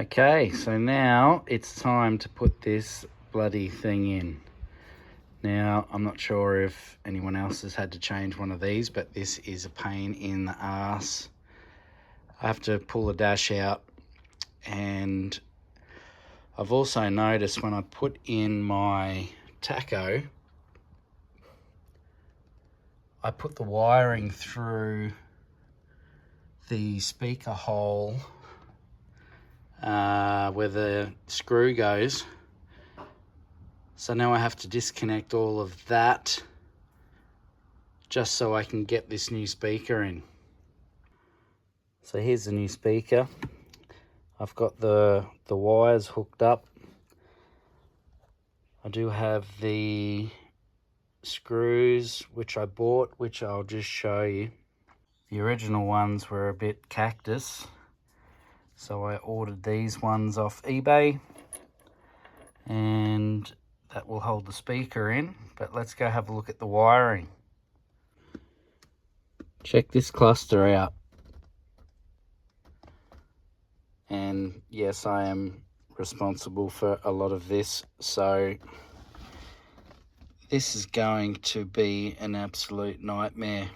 Okay, so now it's time to put this bloody thing in. Now, I'm not sure if anyone else has had to change one of these, but this is a pain in the ass. I have to pull the dash out, and I've also noticed when I put in my taco, I put the wiring through the speaker hole where the screw goes. So now I have to disconnect all of that just so I can get this new speaker in. So here's the new speaker. I've got the wires hooked up. I do have the screws which I bought, which I'll just show you. The original ones were a bit cactus, so I ordered these ones off eBay, and that will hold the speaker in. But let's go have a look at the wiring. Check this cluster out. And yes, I am responsible for a lot of this, so this is going to be an absolute nightmare.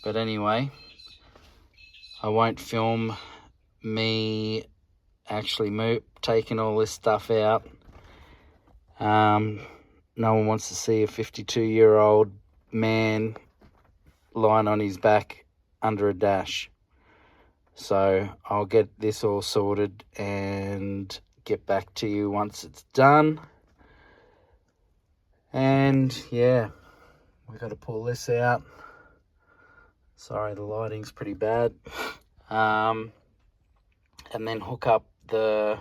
But anyway, I won't film me actually taking all this stuff out. No one wants to see a 52-year-old man lying on his back under a dash. So I'll get this all sorted and get back to you once it's done. And yeah, we've got to pull this out. Sorry, the lighting's pretty bad. And then hook up the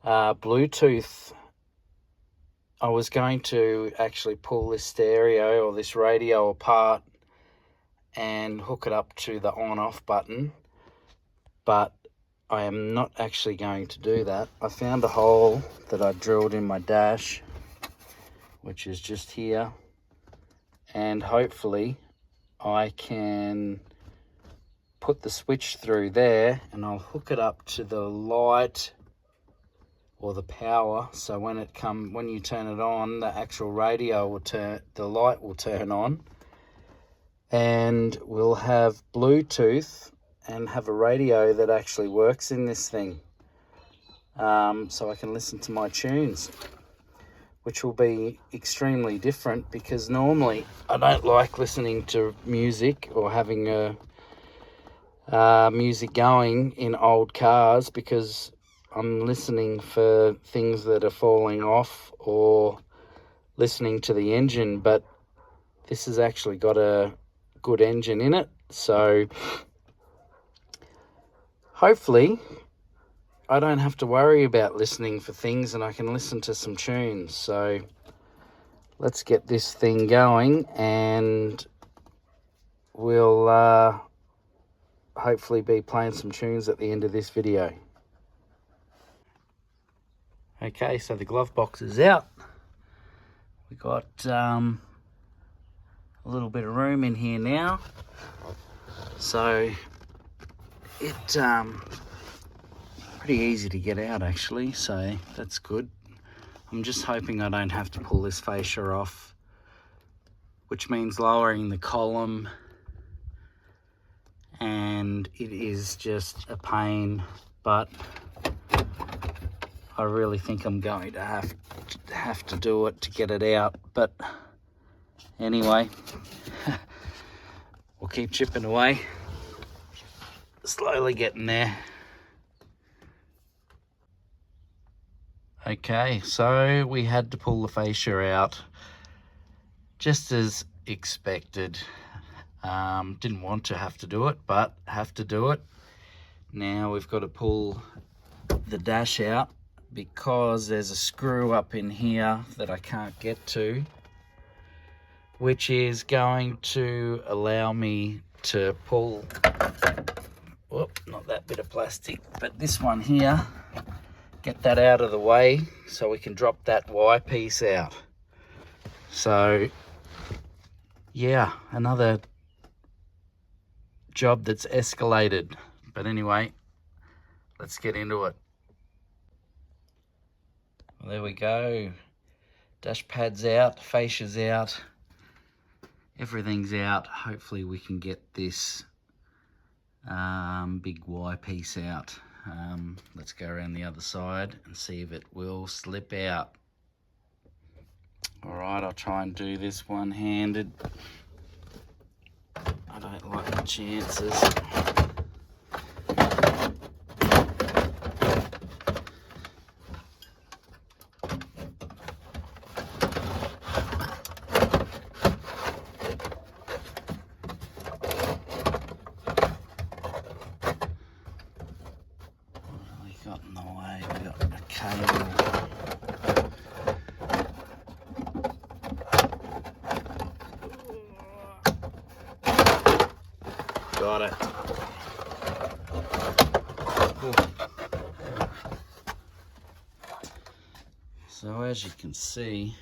Bluetooth. I was going to actually pull this stereo or this radio apart and hook it up to the on-off button, but I am not actually going to do that. I found a hole that I drilled in my dash, which is just here, and hopefully I can put the switch through there, and I'll hook it up to the light or the power, so when you turn it on, the actual radio will the light will turn on, and we'll have Bluetooth and have a radio that actually works in this thing, so I can listen to my tunes, which will be extremely different, because normally I don't like listening to music or having music going in old cars, because I'm listening for things that are falling off or listening to the engine. But this has actually got a good engine in it, so hopefully I don't have to worry about listening for things, and I can listen to some tunes. So let's get this thing going, and we'll hopefully be playing some tunes at the end of this video. Okay, so the glove box is out. We got a little bit of room in here now, so it's pretty easy to get out actually, so that's good. I'm just hoping I don't have to pull this fascia off, which means lowering the column, and it is just a pain, but I really think I'm going to have to do it to get it out. But anyway, we'll keep chipping away, slowly getting there. Okay, so we had to pull the fascia out, just as expected. Didn't want to have to do it, but have to do it. Now we've got to pull the dash out, because there's a screw up in here that I can't get to, which is going to allow me to pull, whoop, not that bit of plastic, but this one here, get that out of the way so we can drop that Y piece out. So yeah, another job that's escalated. But anyway, let's get into it. Well, there we go. Dash pad's out, fascia's out, everything's out. Hopefully we can get this big Y piece out. Let's go around the other side and see if it will slip out. Alright, I'll try and do this one-handed. I don't like the chances. What have we got in the way? We've got a cable. Got it. Ooh. So as you can see,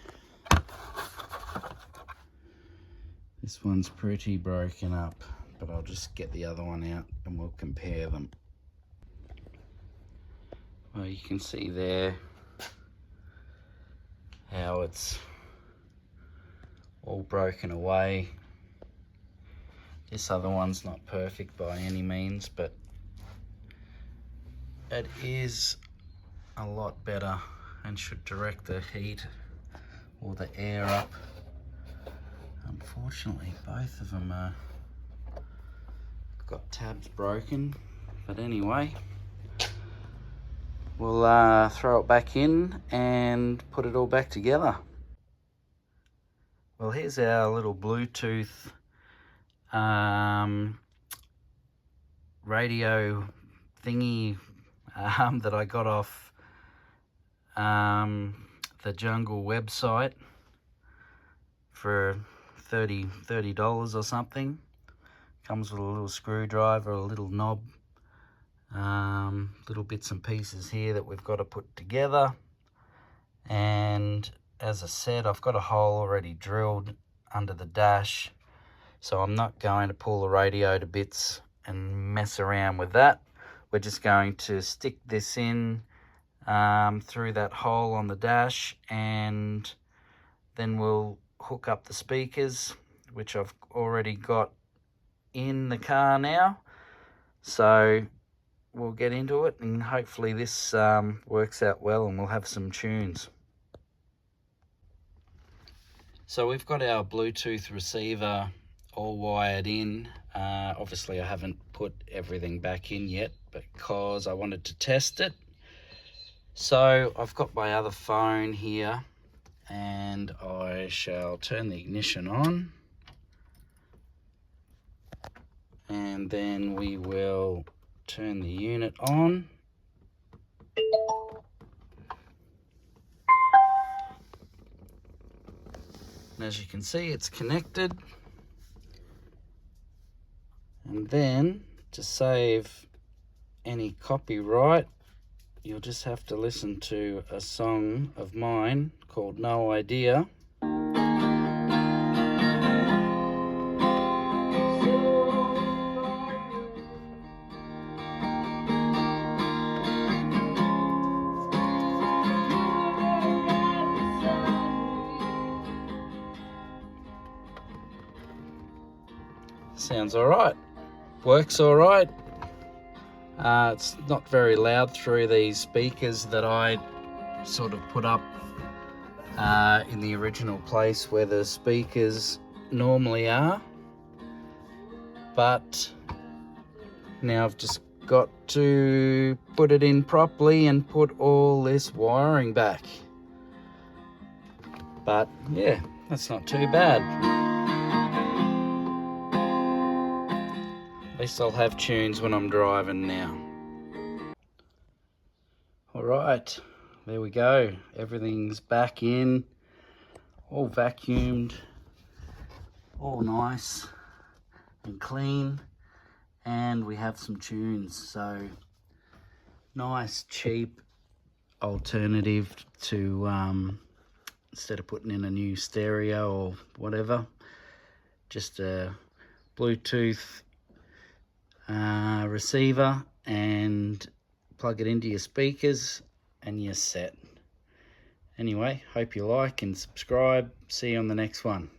this one's pretty broken up, but I'll just get the other one out and we'll compare them. Well, you can see there how it's all broken away. This other one's not perfect by any means, but it is a lot better and should direct the heat or the air up. Unfortunately, both of them are got tabs broken, but anyway, we'll throw it back in and put it all back together. Well, here's our little Bluetooth radio thingy that I got off the Jungle website for $30 or something. Comes with a little screwdriver, a little knob, little bits and pieces here that we've got to put together. And as I said, I've got a hole already drilled under the dash, so I'm not going to pull the radio to bits and mess around with that. We're just going to stick this in through that hole on the dash, and then we'll hook up the speakers, which I've already got in the car now. So we'll get into it, and hopefully this works out well and we'll have some tunes. So we've got our Bluetooth receiver all wired in. Obviously I haven't put everything back in yet because I wanted to test it. So I've got my other phone here, and I shall turn the ignition on, and then we will turn the unit on. And as you can see, it's connected. And then to save any copyright, you'll just have to listen to a song of mine called No Idea. Sounds all right, works all right. It's not very loud through these speakers that I sort of put up in the original place where the speakers normally are, but now I've just got to put it in properly and put all this wiring back. But yeah, that's not too bad. At least I'll have tunes when I'm driving now. Alright, there we go. Everything's back in, all vacuumed, all nice and clean, and we have some tunes. So nice, cheap alternative to instead of putting in a new stereo or whatever, just a Bluetooth receiver and plug it into your speakers, and you're set. Anyway, hope you like and subscribe. See you on the next one.